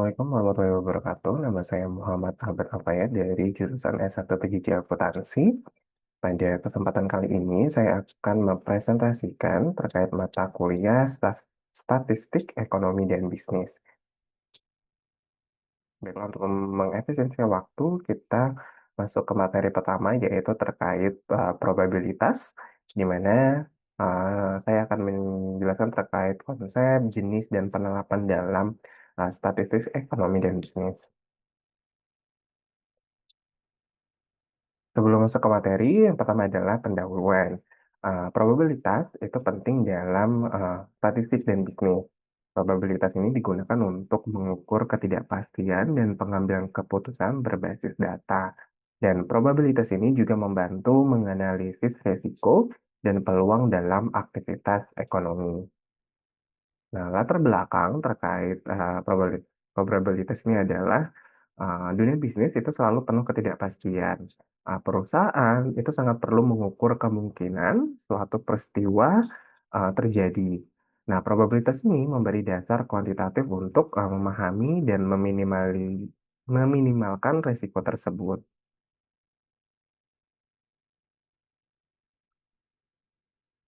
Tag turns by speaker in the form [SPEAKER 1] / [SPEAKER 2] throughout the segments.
[SPEAKER 1] Assalamualaikum warahmatullahi wabarakatuh. Nama saya Muhammad Albert Alfayad dari jurusan S1 PJJ Akuntansi. Pada kesempatan kali ini, saya akan mempresentasikan terkait mata kuliah Statistik Ekonomi dan Bisnis. Baiklah, untuk mengefisiensi waktu, kita masuk ke materi pertama, yaitu terkait probabilitas, di mana saya akan menjelaskan terkait konsep, jenis, dan penerapan dalam statistik ekonomi dan bisnis. Sebelum masuk ke materi, yang pertama adalah pendahuluan. Probabilitas itu penting dalam statistik dan bisnis. Probabilitas ini digunakan untuk mengukur ketidakpastian dan pengambilan keputusan berbasis data. Dan probabilitas ini juga membantu menganalisis risiko dan peluang dalam aktivitas ekonomi. Nah, latar belakang terkait probabilitas ini adalah dunia bisnis itu selalu penuh ketidakpastian. Perusahaan itu sangat perlu mengukur kemungkinan suatu peristiwa terjadi. Nah, probabilitas ini memberi dasar kuantitatif untuk memahami dan meminimalkan risiko tersebut.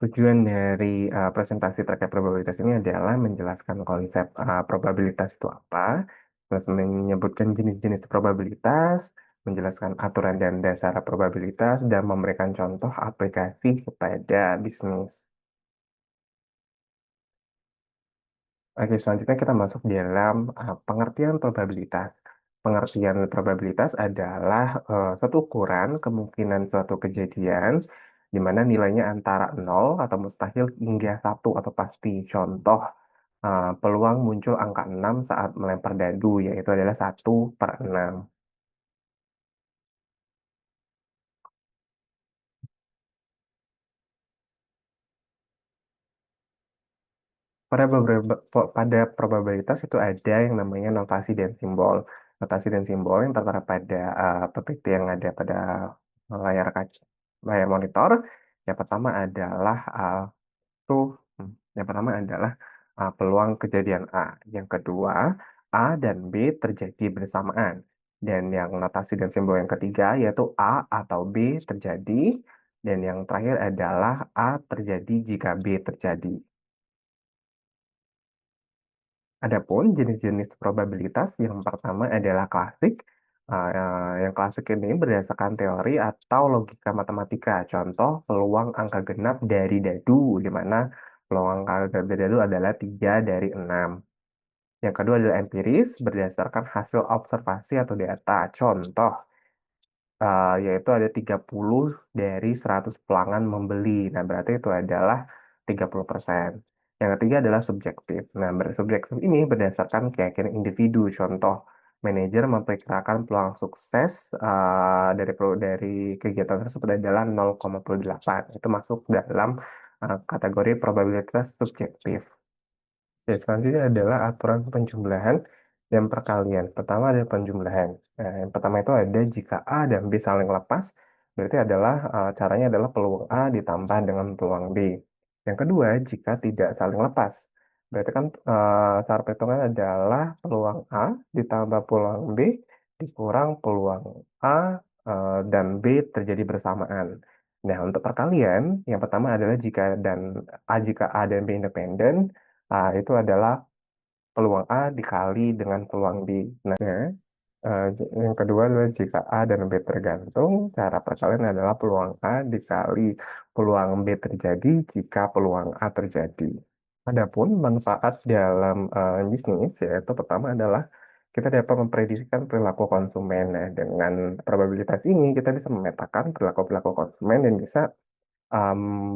[SPEAKER 1] Tujuan dari presentasi terkait probabilitas ini adalah menjelaskan konsep probabilitas itu apa, terus menyebutkan jenis-jenis probabilitas, menjelaskan aturan dan dasar probabilitas, dan memberikan contoh aplikasi kepada bisnis. Oke, selanjutnya kita masuk dalam pengertian probabilitas. Pengertian probabilitas adalah suatu ukuran kemungkinan suatu kejadian di mana nilainya antara 0 atau mustahil hingga 1 atau pasti. Contoh, peluang muncul angka 6 saat melempar dadu, yaitu adalah 1/6. Pada probabilitas itu ada yang namanya notasi dan simbol. Notasi dan simbol yang tertera pada PPT yang ada pada layar kaca, layar monitor. Yang pertama adalah tuh, yang pertama adalah peluang kejadian A. Yang kedua, A dan B terjadi bersamaan. Dan yang notasi dan simbol yang ketiga yaitu A atau B terjadi. Dan yang terakhir adalah A terjadi jika B terjadi. Adapun jenis-jenis probabilitas yang pertama adalah klasik. Yang klasik ini berdasarkan teori atau logika matematika. Contoh, peluang angka genap dari dadu, di mana peluang angka dari dadu adalah 3 dari 6. Yang kedua adalah empiris, berdasarkan hasil observasi atau data. Contoh, yaitu ada 30 dari 100 pelanggan membeli. Nah, berarti itu adalah 30%. Yang ketiga adalah subjektif. Nah, subjektif ini berdasarkan keyakinan individu. Contoh, manajer memperkirakan peluang sukses dari kegiatan tersebut adalah 0,8. Itu masuk dalam kategori probabilitas subjektif. Ya, selanjutnya adalah aturan penjumlahan dan perkalian. Pertama ada penjumlahan. Nah, yang pertama itu ada jika A dan B saling lepas, berarti adalah caranya adalah peluang A ditambah dengan peluang B. Yang kedua, jika tidak saling lepas, berarti kan cara perhitungan adalah peluang A ditambah peluang B dikurang peluang A dan B terjadi bersamaan. Nah, untuk perkalian, yang pertama adalah jika A dan B independen, itu adalah peluang A dikali dengan peluang B. Nah, yang kedua adalah jika A dan B tergantung, cara perkalian adalah peluang A dikali peluang B terjadi jika peluang A terjadi. Adapun manfaat dalam bisnis, yaitu pertama adalah kita dapat memprediksikan perilaku konsumen. Nah, dengan probabilitas ini, kita bisa memetakan perilaku-perilaku konsumen dan bisa um,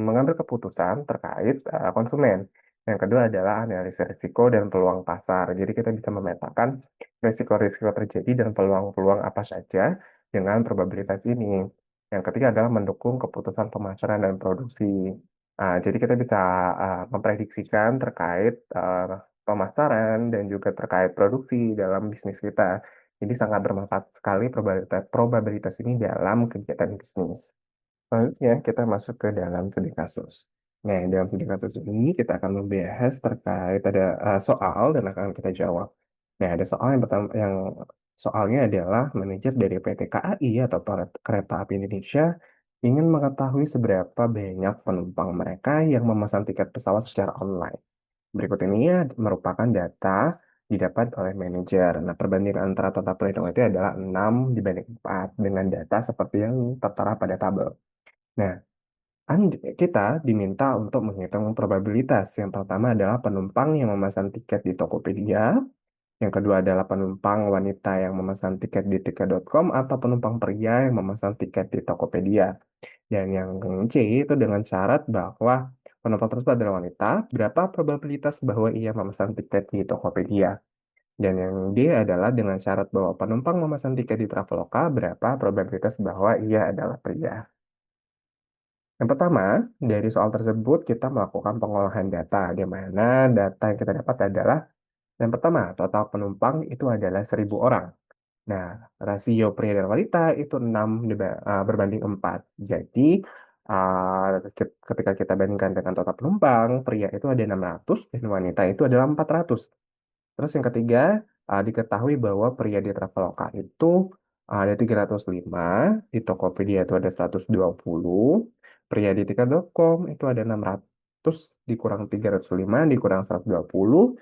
[SPEAKER 1] mengambil keputusan terkait konsumen. Yang kedua adalah analisis risiko dan peluang pasar. Jadi kita bisa memetakan risiko-risiko terjadi dan peluang-peluang apa saja dengan probabilitas ini. Yang ketiga adalah mendukung keputusan pemasaran dan produksi. Jadi kita bisa memprediksikan terkait pemasaran dan juga terkait produksi dalam bisnis kita. Jadi sangat bermanfaat sekali probabilitas ini dalam kegiatan bisnis. Selanjutnya kita masuk ke dalam studi kasus. Nah, dalam studi kasus ini kita akan membahas terkait ada soal dan akan kita jawab. Nah, ada soal yang pertama yang soalnya adalah manajer dari PT KAI atau Kereta Api Indonesia ingin mengetahui seberapa banyak penumpang mereka yang memesan tiket pesawat secara online. Berikut ini merupakan data didapat oleh manajer. Nah, perbandingan antara total perhitungan itu adalah 6 dibanding 4 dengan data seperti yang tertera pada tabel. Nah, kita diminta untuk menghitung probabilitas. Yang pertama adalah penumpang yang memesan tiket di Tokopedia. Yang kedua adalah penumpang wanita yang memesan tiket di tiket.com atau penumpang pria yang memesan tiket di Tokopedia. Dan yang C itu dengan syarat bahwa penumpang tersebut adalah wanita, berapa probabilitas bahwa ia memesan tiket di Tokopedia. Dan yang D adalah dengan syarat bahwa penumpang memesan tiket di Traveloka, berapa probabilitas bahwa ia adalah pria. Yang pertama, dari soal tersebut kita melakukan pengolahan data, di mana data yang kita dapat adalah yang pertama, total penumpang itu adalah 1.000 orang. Nah, rasio pria dan wanita itu 6 berbanding 4. Jadi, ketika kita bandingkan dengan total penumpang, pria itu ada 600 dan wanita itu adalah 400. Terus yang ketiga, diketahui bahwa pria di Traveloka itu ada 305, di Tokopedia itu ada 120, pria di tiket.com itu ada 600, dikurang 305, dikurang 120,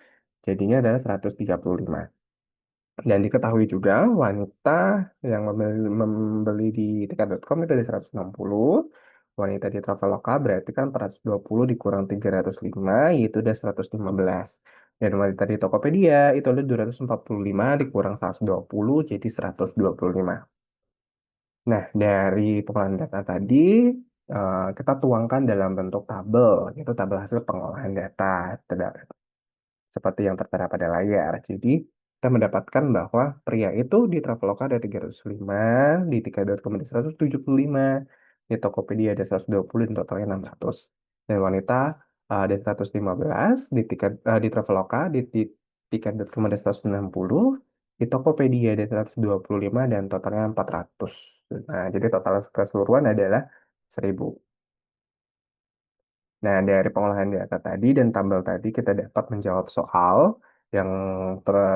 [SPEAKER 1] jadinya adalah 135. Dan diketahui juga wanita yang membeli di tiket.com itu ada 160, wanita di Traveloka berarti kan 420 dikurang 305 yaitu udah 115. Dan wanita di Tokopedia itu ada 245 dikurang 120 jadi 125. Nah, dari pengolahan data tadi kita tuangkan dalam bentuk tabel, yaitu tabel hasil pengolahan data seperti yang tertera pada layar. Jadi, kita mendapatkan bahwa pria itu di Traveloka ada 305, di tiket.com ada 175, di Tokopedia ada 120, dan totalnya 600. Dan wanita ada 115, di Traveloka, di tiket.com ada 160, di Tokopedia ada 125, dan totalnya 400. Nah, jadi total keseluruhan adalah 1.000. Nah, dari pengolahan data tadi dan tabel tadi kita dapat menjawab soal yang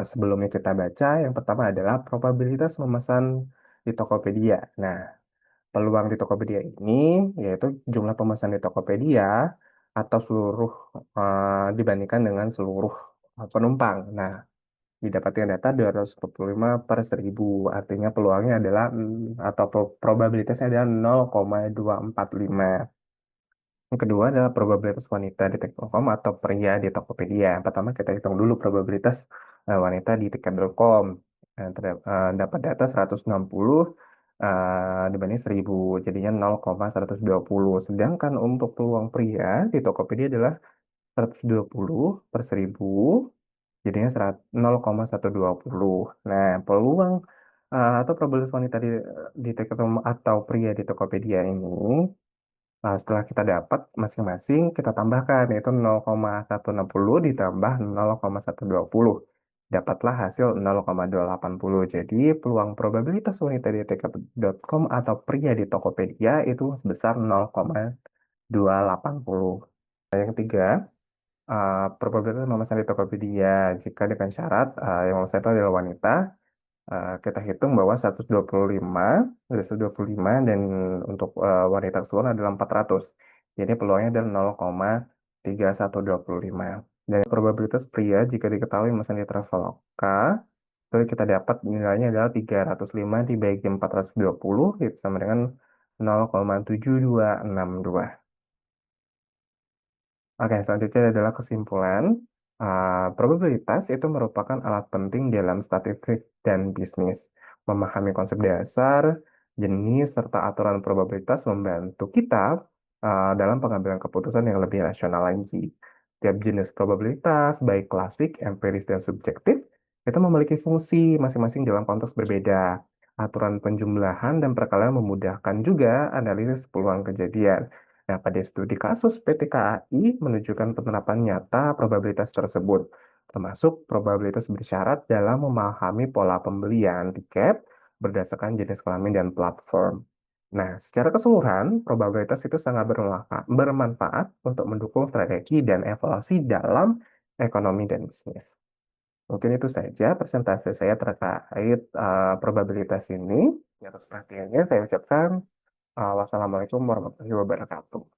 [SPEAKER 1] sebelumnya kita baca. Yang pertama adalah probabilitas memesan di Tokopedia. Nah, peluang di Tokopedia ini yaitu jumlah pemesan di Tokopedia atau seluruh dibandingkan dengan seluruh penumpang. Nah, didapatkan data 245 per 1.000. Artinya peluangnya adalah atau probabilitasnya adalah 0,245. Yang kedua adalah probabilitas wanita di tiket.com atau pria di Tokopedia. Yang pertama kita hitung dulu probabilitas wanita di tiket.com. Dapat data 160 dibanding 1.000, jadinya 0,120. Sedangkan untuk peluang pria di Tokopedia adalah 120 per 1.000, jadinya 0,120. Nah, peluang atau probabilitas wanita di tiket.com atau pria di Tokopedia ini setelah kita dapat masing-masing, kita tambahkan, yaitu 0,160 ditambah 0,120. Dapatlah hasil 0,280. Jadi, peluang probabilitas wanita di tiket.com atau pria di Tokopedia itu sebesar 0,280. Nah, yang ketiga, probabilitas memesan di Tokopedia jika dengan syarat yang memesan itu adalah wanita. Kita hitung bahwa 125 dari 125 dan untuk wanita keseluruhan adalah 400. Jadi peluangnya adalah 0,3125. Dan probabilitas pria jika diketahui memesan di Traveloka, itu kita dapat nilainya adalah 305 dibagi 420, itu sama dengan 0,7262. Oke, selanjutnya adalah kesimpulan. Probabilitas itu merupakan alat penting dalam statistik dan bisnis. Memahami konsep dasar, jenis, serta aturan probabilitas membantu kita dalam pengambilan keputusan yang lebih rasional lagi. Tiap jenis probabilitas, baik klasik, empiris, dan subjektif, itu memiliki fungsi masing-masing dalam konteks berbeda. Aturan penjumlahan dan perkalian memudahkan juga analisis peluang kejadian. Nah, pada studi kasus PT KAI menunjukkan penerapan nyata probabilitas tersebut, termasuk probabilitas bersyarat dalam memahami pola pembelian tiket berdasarkan jenis kelamin dan platform. Nah, secara keseluruhan, probabilitas itu sangat bermanfaat untuk mendukung strategi dan evaluasi dalam ekonomi dan bisnis. Mungkin itu saja presentasi saya terkait probabilitas ini. Atas perhatiannya saya ucapkan wassalamualaikum warahmatullahi wabarakatuh.